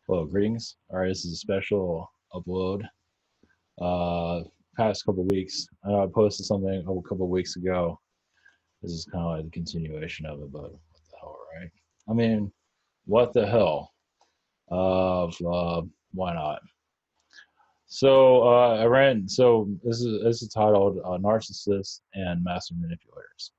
Well, greetings. All right, this is a special upload. Past couple weeks, I know I posted something a couple weeks ago. This is kind of like the continuation of it, but what the hell, right? I mean, what the hell? Of why not? So I ran. So this is titled "Narcissists and Master Manipulators."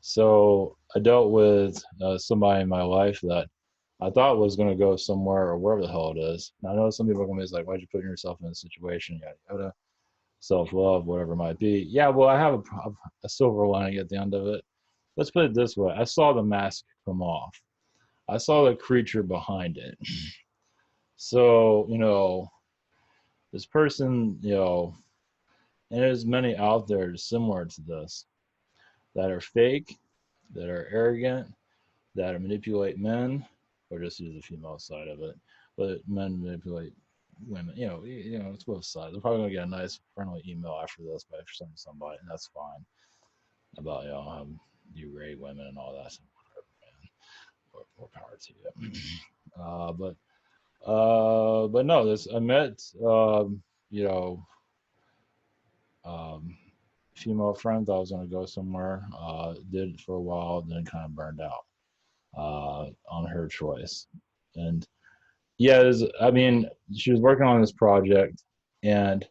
So I dealt with somebody in my life that I thought was going to go somewhere or wherever the hell it is. And I know some people are going to be like, why'd you put yourself in a situation? Yada, yada, self love, whatever it might be. Yeah, well, I have a silver lining at the end of it. Let's put it this way: I saw the mask come off, I saw the creature behind it. So, this person, and there's many out there similar to this that are fake, that are arrogant, that manipulate men, or just use the female side of it. But men manipulate women. It's both sides. They're probably gonna get a nice friendly email after this by sending somebody, and that's fine. About you rate women and all that. Man, more power to you. But no, this I met you know um, female friend. Thought I was gonna go somewhere. Did it for a while, then kind of burned out on her choice. And yeah, I mean, she was working on this project, and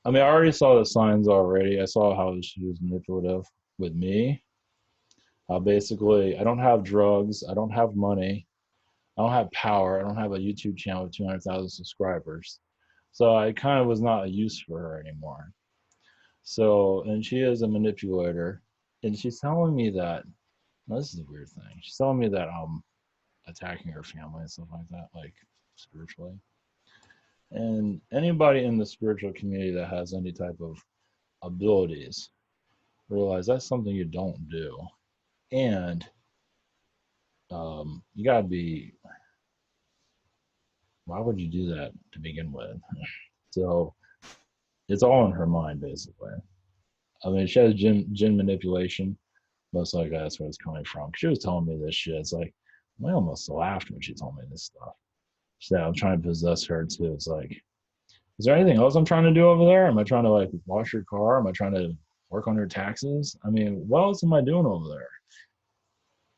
I mean, I already saw the signs already. I saw how she was manipulative with me. Basically, I don't have drugs, I don't have money, I don't have power, I don't have a YouTube channel with 200,000 subscribers. So I kind of was not a use for her anymore. So, and she is a manipulator, and she's telling me that, well, this is a weird thing. She's telling me that I'm attacking her family and stuff like that, like spiritually. And anybody in the spiritual community that has any type of abilities realize that's something you don't do. And you gotta be, why would you do that to begin with? So it's all in her mind, basically. I mean, she has gin manipulation. Most likely that's where it's coming from. She was telling me this shit. It's like, I almost laughed when she told me this stuff. She said, I'm trying to possess her too. It's like, is there anything else I'm trying to do over there? Am I trying to like wash your car? Am I trying to work on your taxes? I mean, what else am I doing over there?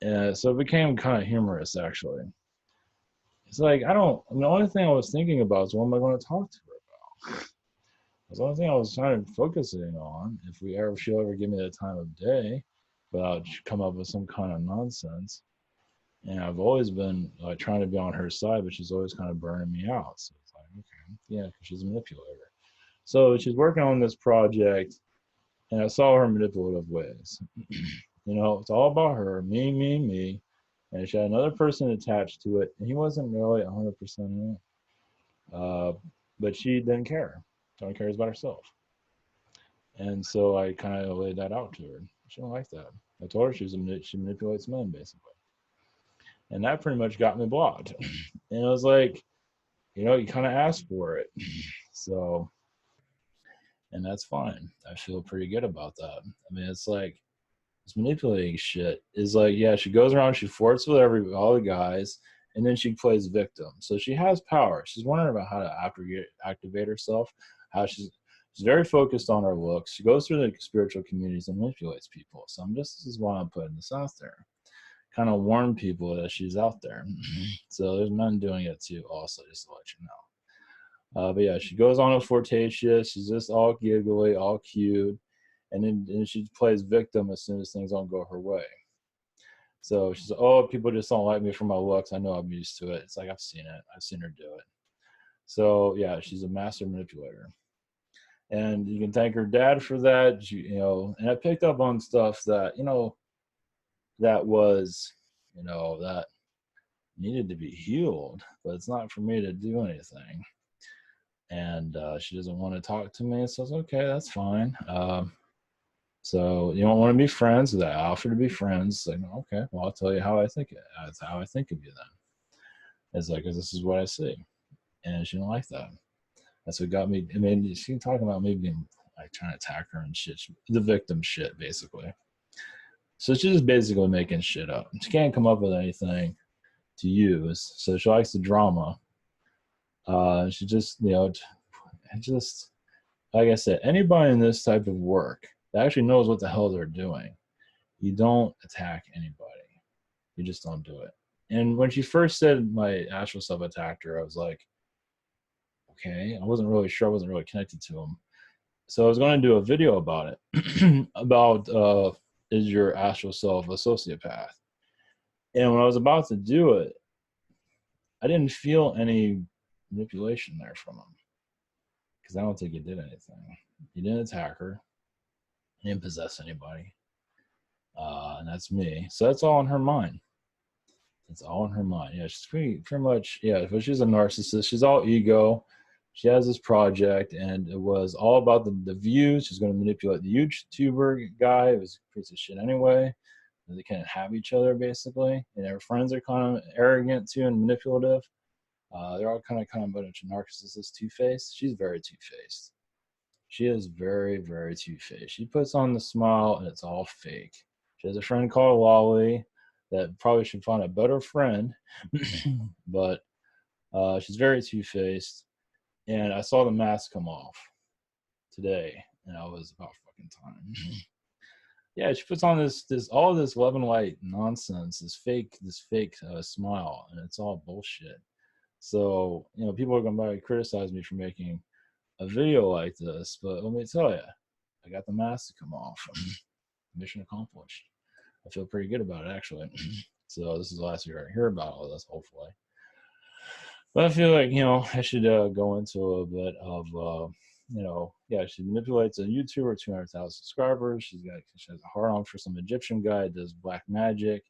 And so it became kind of humorous, actually. It's like, the only thing I was thinking about is what am I going to talk to her about? That's the only thing I was trying to focusing on. If she'll ever give me the time of day, without come up with some kind of nonsense. And I've always been like trying to be on her side, but she's always kind of burning me out. So it's like, okay, yeah, because she's a manipulator. So she's working on this project, and I saw her manipulative ways. It's all about her, me, me, me. And she had another person attached to it, and he wasn't really 100% in it. But she didn't care. She only cares about herself. And so I kind of laid that out to her. She didn't like that. I told her she manipulates men, basically. And that pretty much got me blocked. And it was like, you kind of asked for it. So, and that's fine. I feel pretty good about that. I mean, it's like, this manipulating shit is like, yeah, she goes around, she flirts with all the guys, and then she plays victim. So she has power. She's wondering about how to activate herself, how she's very focused on her looks. She goes through the spiritual communities and manipulates people. So this is why I'm putting this out there. Kind of warn people that she's out there. So there's men doing it too, also, just to let you know. But yeah, she goes on a flirtatious. She's just all giggly, all cute. And then she plays victim as soon as things don't go her way. So she's like, oh, people just don't like me for my looks. I know I'm used to it. It's like, I've seen it. I've seen her do it. So yeah, she's a master manipulator. And you can thank her dad for that. And I picked up on stuff that, that was, that needed to be healed, but it's not for me to do anything. And she doesn't want to talk to me. So it's okay, that's fine. So you don't want to be friends with that. I offer to be friends. Like, okay, well, I'll tell you how I think it. That's how I think of you then. It's like, 'cause this is what I see. And she didn't like that. That's what got me. I mean, she talking about me being like trying to attack her and shit. The victim shit, basically. So she's just basically making shit up. She can't come up with anything to use. So she likes the drama. She just, just like I said, anybody in this type of work that actually knows what the hell they're doing, you don't attack anybody. You just don't do it. And when she first said my actual self attacked her, I was like, okay, I wasn't really sure. I wasn't really connected to him. So I was going to do a video about it, about is your astral self a sociopath? And when I was about to do it, I didn't feel any manipulation there from him because I don't think he did anything. He didn't attack her. He didn't possess anybody. And that's me. So that's all in her mind. It's all in her mind. Yeah, she's pretty much, yeah, but she's a narcissist. She's all ego. She has this project, and it was all about the views. She's going to manipulate the YouTuber guy. It was a piece of shit anyway. They can't have each other, basically. And her friends are kind of arrogant, too, and manipulative. They're all kind of a bunch of narcissists, two-faced. She's very two-faced. She is very, very two-faced. She puts on the smile, and it's all fake. She has a friend called Lolly that probably should find a better friend, but she's very two-faced. And I saw the mask come off today, and I was about fucking time. Yeah, she puts on this all this love and light nonsense, this fake smile, and it's all bullshit. So people are gonna criticize me for making a video like this, but let me tell you, I got the mask to come off. Mission accomplished. I feel pretty good about it, actually. So this is the last year I hear about all this, hopefully. But I feel like I should go into a bit of yeah, she manipulates a YouTuber, 200,000 subscribers. She has a hard on for some Egyptian guy, does black magic,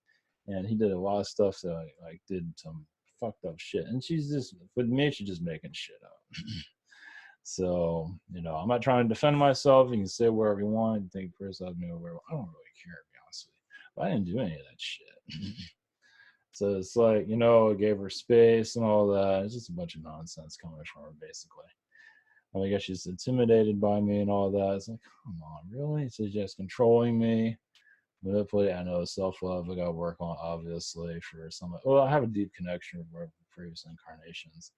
and he did a lot of stuff that did some fucked up shit. And she's just, with me, she's just making shit up. So I'm not trying to defend myself. You can say wherever you want, you think criticize me or whatever. I don't really care, to be honest with you. But I didn't do any of that shit. So it's like, I gave her space and all that. It's just a bunch of nonsense coming from her, basically. I guess she's intimidated by me and all that. It's like, come on, really? She's just controlling me, manipulating. I know self-love I got to work on, obviously, for some. Well, I have a deep connection with previous incarnations.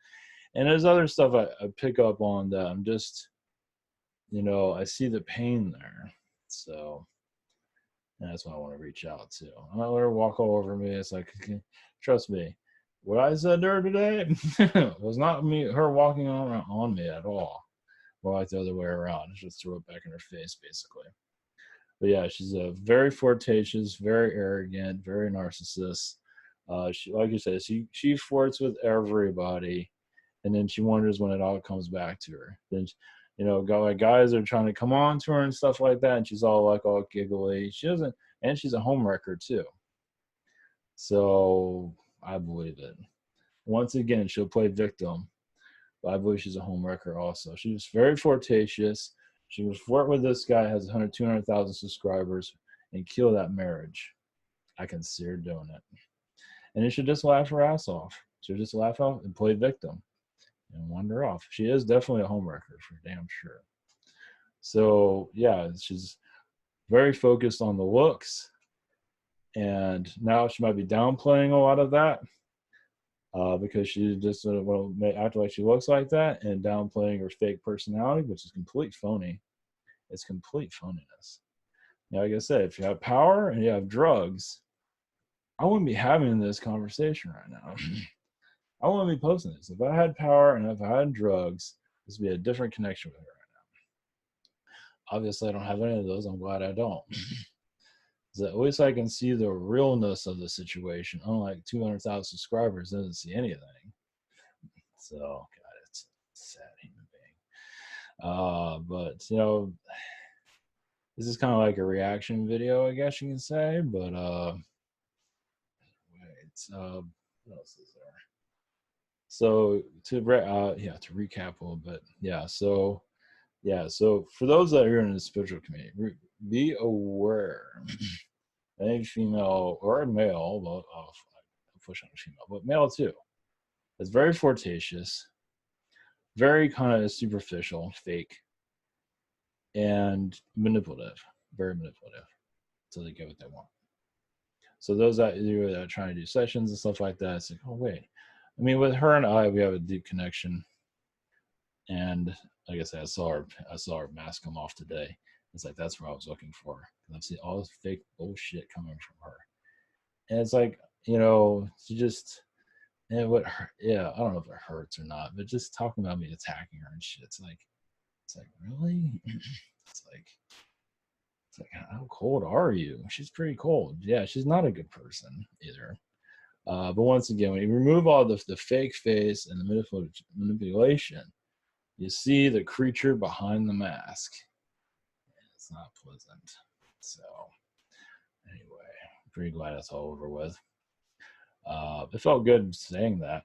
And there's other stuff I pick up on that I'm just, I see the pain there. So and that's why I want to reach out to. I'm not let her walk all over me. It's like, trust me, what I said to her today was not her walking on me at all. More like the other way around. Just threw it back in her face, basically. But yeah, she's a very flirtatious, very arrogant, very narcissist. She, like you said, she flirts with everybody, and then she wonders when it all comes back to her. Then guys are trying to come on to her and stuff like that, and she's all giggly. She doesn't, and she's a homewrecker too. So I believe it. Once again, she'll play victim, but I believe she's a homewrecker also. She was very flirtatious. She was flirt with this guy, has 200,000 subscribers, and kill that marriage. I can see her doing it. And it should just laugh her ass off. She'll just laugh off and play victim and wander off. She is definitely a homewrecker for damn sure. So yeah, she's very focused on the looks, and now she might be downplaying a lot of that because she just will act like she looks like that and downplaying her fake personality, which is complete phony. It's complete phoniness. Like I said, if you have power and you have drugs, I wouldn't be having this conversation right now. I wouldn't be posting this. If I had power and if I had drugs, this would be a different connection with her right now. Obviously, I don't have any of those. I'm glad I don't. So at least I can see the realness of the situation. Unlike 200,000 subscribers, doesn't see anything. So, God, it's a sad human being. But this is kind of like a reaction video, I guess you can say. But what else is there? So to recap a little bit, So for those that are in the spiritual community, be aware. Any female or a male, well, I'll push on a female, but male too. It's very flirtatious, very kind of superficial, fake, and manipulative, very manipulative, so they get what they want. So those that are trying to do sessions and stuff like that, it's like, oh wait, I mean, with her and I, we have a deep connection. And like I said, I saw her mask come off today. It's like that's what I was looking for. I've seen all this fake bullshit coming from her, and it's like, you know, she just, and what, yeah, I don't know if it hurts or not, but just talking about me attacking her and shit, it's like really, it's like how cold are you? She's pretty cold. Yeah, she's not a good person either. But once again, when you remove all the fake face and the manipulation, you see the creature behind the mask. It's not pleasant. So anyway, pretty glad it's all over with. It felt good saying that.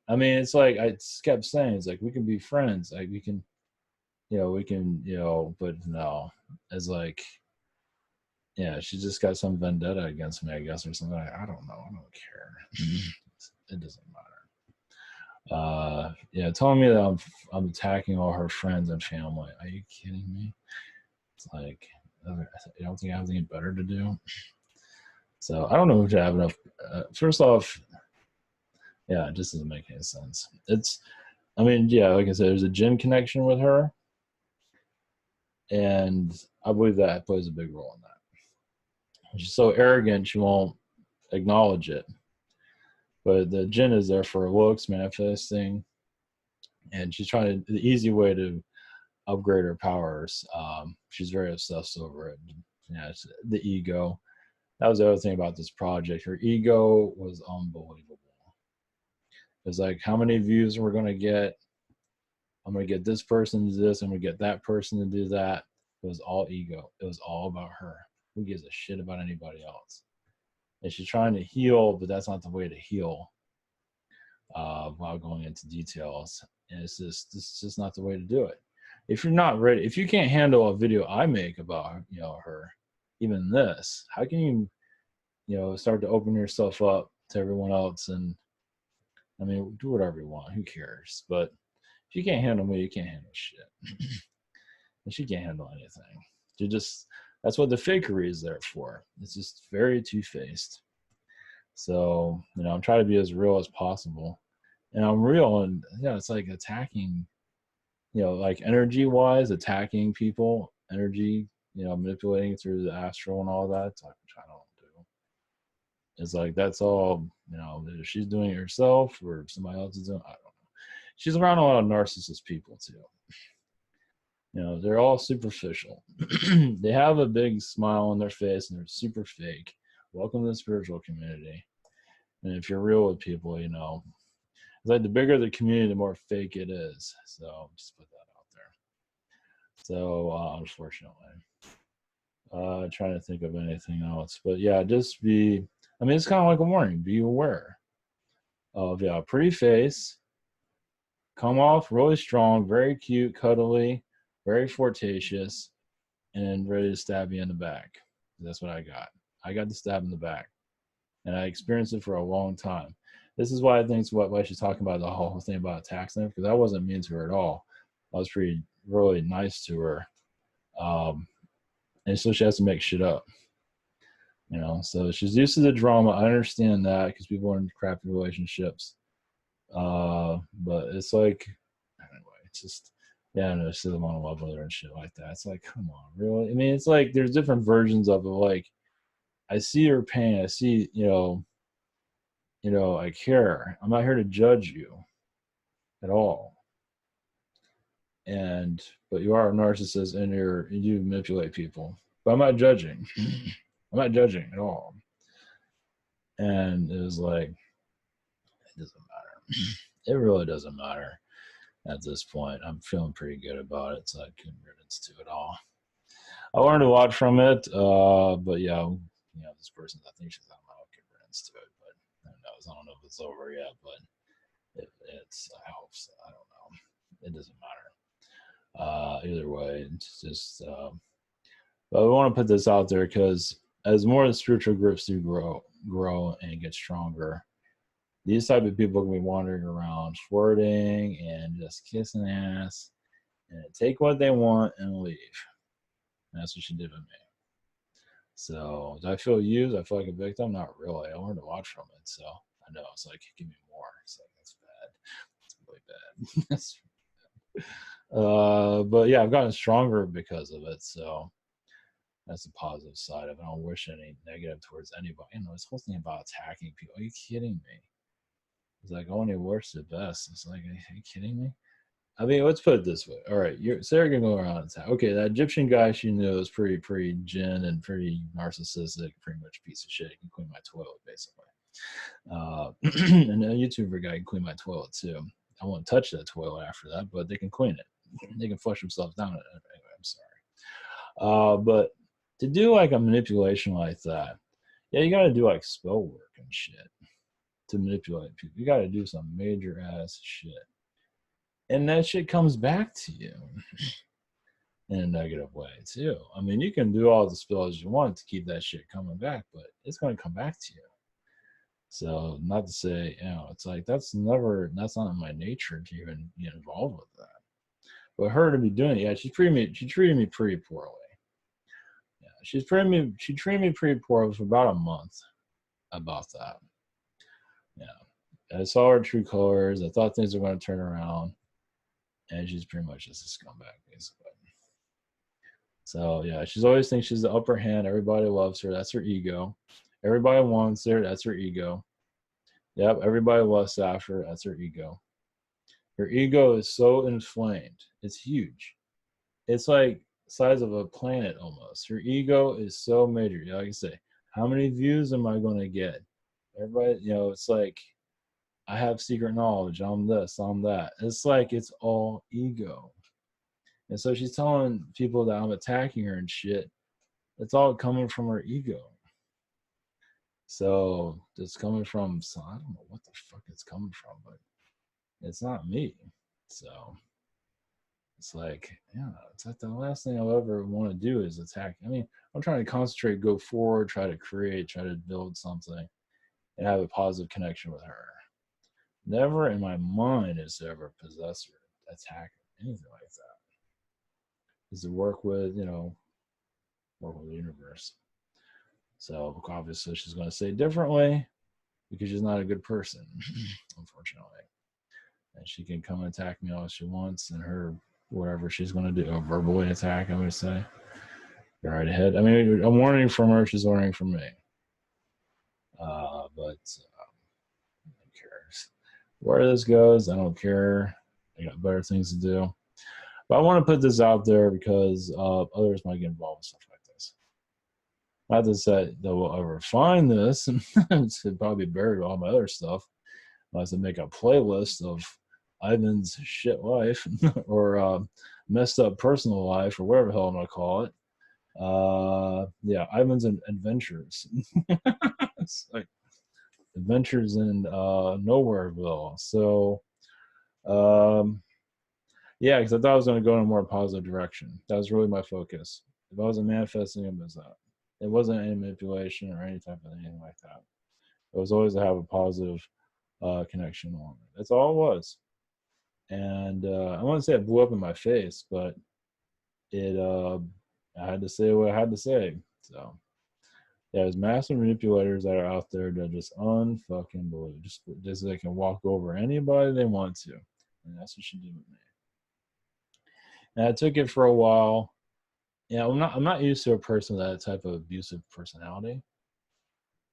I mean, it's like I kept saying, it's like we can be friends, like we can, but no, it's like, yeah, she just got some vendetta against me, I guess, or something. I don't know. I don't care. It doesn't matter. Yeah, telling me that I'm attacking all her friends and family. Are you kidding me? It's like, I don't think I have anything better to do. So I don't know if I have enough. First off, yeah, it just doesn't make any sense. I mean, yeah, like I said, there's a gin connection with her, and I believe that plays a big role in that. She's so arrogant, she won't acknowledge it. But the gin is there for looks, manifesting, and she's trying to, the easy way to upgrade her powers. She's very obsessed over it. Yeah, it's the ego. That was the other thing about this project. Her ego was unbelievable. It's like, how many views we're going to get? I'm going to get this person to do this. I'm going to get that person to do that. It was all ego. It was all about her. Who gives a shit about anybody else? And she's trying to heal, but that's not the way to heal. While going into details, and it's just not the way to do it. If you're not ready, if you can't handle a video I make about her, even this, how can you start to open yourself up to everyone else? And I mean, do whatever you want. Who cares? But if you can't handle me, you can't handle shit. And she can't handle anything. That's what the fakery is there for. It's just very two-faced. So I'm trying to be as real as possible. And I'm real, and it's like attacking, like energy wise, attacking people, energy, manipulating through the astral and all that. It's like, which I don't do. It's like that's all, if she's doing it herself or if somebody else is doing it, I don't know. She's around a lot of narcissist people too. They're all superficial. They have a big smile on their face and they're super fake. Welcome to the spiritual community. And if you're real with people, it's like the bigger the community, the more fake it is. So just put that out there. So unfortunately, trying to think of anything else, but yeah, just be. I mean, it's kind of like a warning. Be aware of pretty face, come off really strong, very cute, cuddly, very flirtatious, and ready to stab you in the back. That's what I got. I got the stab in the back, and I experienced it for a long time. This is why I think it's why she's talking about the whole thing about attacks and because I wasn't mean to her at all. I was really nice to her. And so she has to make shit up. So she's used to the drama. I understand that because people are in crappy relationships. But it's like, anyway, it's just, yeah, I know she doesn't want to love with her and shit like that. It's like, come on, really? I mean, it's like there's different versions of it. Like, I see her pain. I see, I care. I'm not here to judge you at all. But you are a narcissist and you manipulate people. But I'm not judging. I'm not judging at all. And it was like, it doesn't matter. It really doesn't matter at this point. I'm feeling pretty good about it, so I couldn't riddance to it all. I learned a lot from it, but yeah, this person, I think she's, I don't know, I could riddance to it, but who knows? I don't know if it's over yet, but it's, I hope so. I don't know. It doesn't matter. Either way, it's just, but I want to put this out there because as more of the spiritual groups do grow and get stronger, these type of people can be wandering around flirting and just kissing ass and take what they want and leave. And that's what she did with me. So do I feel used? I feel like a victim? Not really. I learned a lot from it. So I know. It's like, give me more. It's like, that's bad. It's really bad. But yeah, I've gotten stronger because of it. So that's a positive side of it. I don't wish any negative towards anybody. You know, this whole thing about attacking people. Are you kidding me? It's like only worse the best. It's like, are you kidding me? I mean, let's put it this way. All right, Sarah can go around and say, okay, that Egyptian guy she knew is pretty gin and pretty narcissistic, pretty much a piece of shit. He can clean my toilet, basically. And a YouTuber guy can clean my toilet too. I won't touch that toilet after that, but they can clean it. They can flush themselves down. Anyway, I'm sorry. But to do like a manipulation like that, yeah, you got to do like spell work and shit to manipulate people. You got to do some major ass shit. And that shit comes back to you in a negative way too. I mean, you can do all the spells you want to keep that shit coming back, but it's going to come back to you. So not to say, you know, it's like that's not in my nature to even get involved with that. But her to be doing it, yeah, she treated me pretty poorly. Yeah, she treated me pretty poorly for about a month about that. Yeah. I saw her true colors. I thought things were going to turn around. And she's pretty much just a scumbag, basically. So yeah, she's always thinks she's the upper hand. Everybody loves her. That's her ego. Everybody wants her. That's her ego. Yep, everybody lusts after her. That's her ego. Her ego is so inflamed. It's huge. It's like the size of a planet almost. Her ego is so major. Like I say, how many views am I going to get? Everybody, you know, it's like I have secret knowledge. I'm this, I'm that. It's like it's all ego. And so she's telling people that I'm attacking her and shit. It's all coming from her ego. So it's coming from, so I don't know what the fuck it's coming from, but it's not me. So it's like, yeah, it's like the last thing I'll ever want to do is attack. I mean, I'm trying to concentrate, go forward, try to create, try to build something and have a positive connection with her. Never in my mind is to ever possess her, attack her, anything like that. Is to work with, you know, work with the universe. So obviously she's going to say it differently because she's not a good person, unfortunately. And she can come and attack me all she wants and her whatever she's going to do, a verbally attack, I would say. Go right ahead. I mean, I'm warning from her, she's warning from me. But who cares? Where this goes, I don't care. I got better things to do. But I want to put this out there because others might get involved with stuff like this. Not to say that we'll ever find this. It's probably buried with all my other stuff. Unless I make a playlist of Ivan's shit life or messed up personal life or whatever the hell I'm going to call it. Yeah, Ivan's adventures. It's like adventures in Nowhereville. So, yeah, because I thought I was going to go in a more positive direction. That was really my focus. If I wasn't manifesting, it was that. It wasn't any manipulation or any type of anything like that. It was always to have a positive connection on it. That's all it was. And I wouldn't say it blew up in my face, but it I had to say what I had to say. So yeah, there's massive manipulators that are out there that just unfucking believe. Just they can walk over anybody they want to. And that's what she did with me. And I took it for a while. Yeah, I'm not used to a person with that type of abusive personality.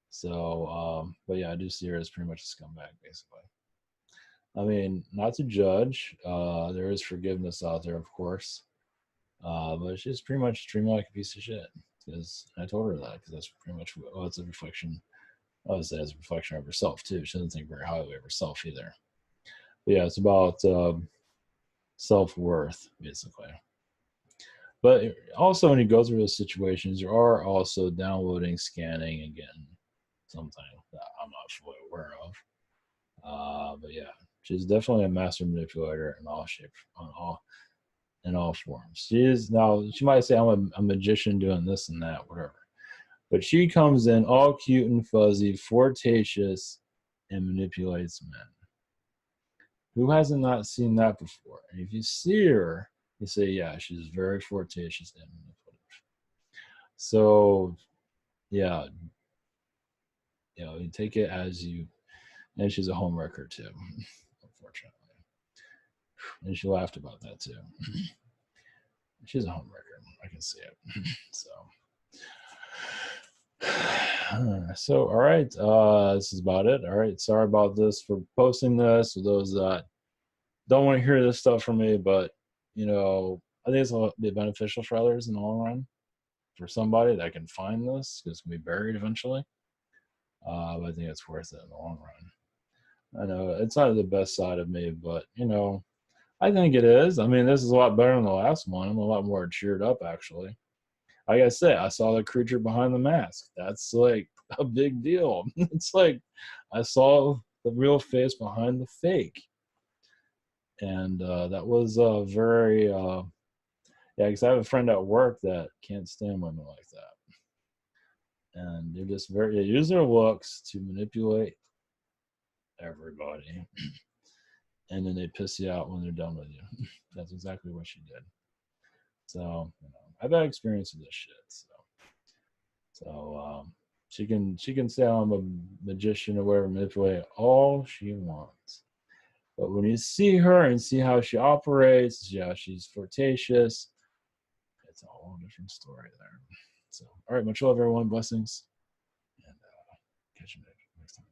So, but yeah, I do see her as pretty much a scumbag, basically. I mean, not to judge. There is forgiveness out there, of course. But she's pretty much treating me like a piece of shit. Because I told her that, because that's pretty much what it's a reflection. I would say it's a reflection of herself, too. She doesn't think very highly of herself either. But yeah, it's about self-worth, basically. But also, when you go through those situations, you are also downloading, scanning, and getting something that I'm not fully aware of. But yeah, she's definitely a master manipulator in all shapes, in all forms. She is now. She might say I'm a magician doing this and that, whatever. But she comes in all cute and fuzzy, flirtatious, and manipulates men. Who hasn't not seen that before? And if you see her, you say, yeah, she's very flirtatious and manipulative. So, yeah, you know, you take it as you And she's a homewrecker too, unfortunately. And she laughed about that too. She's a homewrecker. I can see it. So all right, this is about it. All right, sorry about this for posting this. For those that don't want to hear this stuff from me, but you know, I think it's will be beneficial for others in the long run. For somebody that can find this, because it's gonna be buried eventually. But I think it's worth it in the long run. I know it's not the best side of me, but you know, I think it is. I mean, this is a lot better than the last one. I'm a lot more cheered up, actually. Like I said, I saw the creature behind the mask. That's like a big deal. It's like I saw the real face behind the fake. And that was very, yeah, because I have a friend at work that can't stand women like that. And they're just very, they use their looks to manipulate everybody. And then they piss you out when they're done with you. That's exactly what she did. So, you know, I've had experience with this shit. So she can say I'm a magician or whatever, manipulate all she wants. But when you see her and see how she operates, see how she's flirtatious, it's a whole different story there. So, all right, much love, everyone. Blessings, and catch you next time.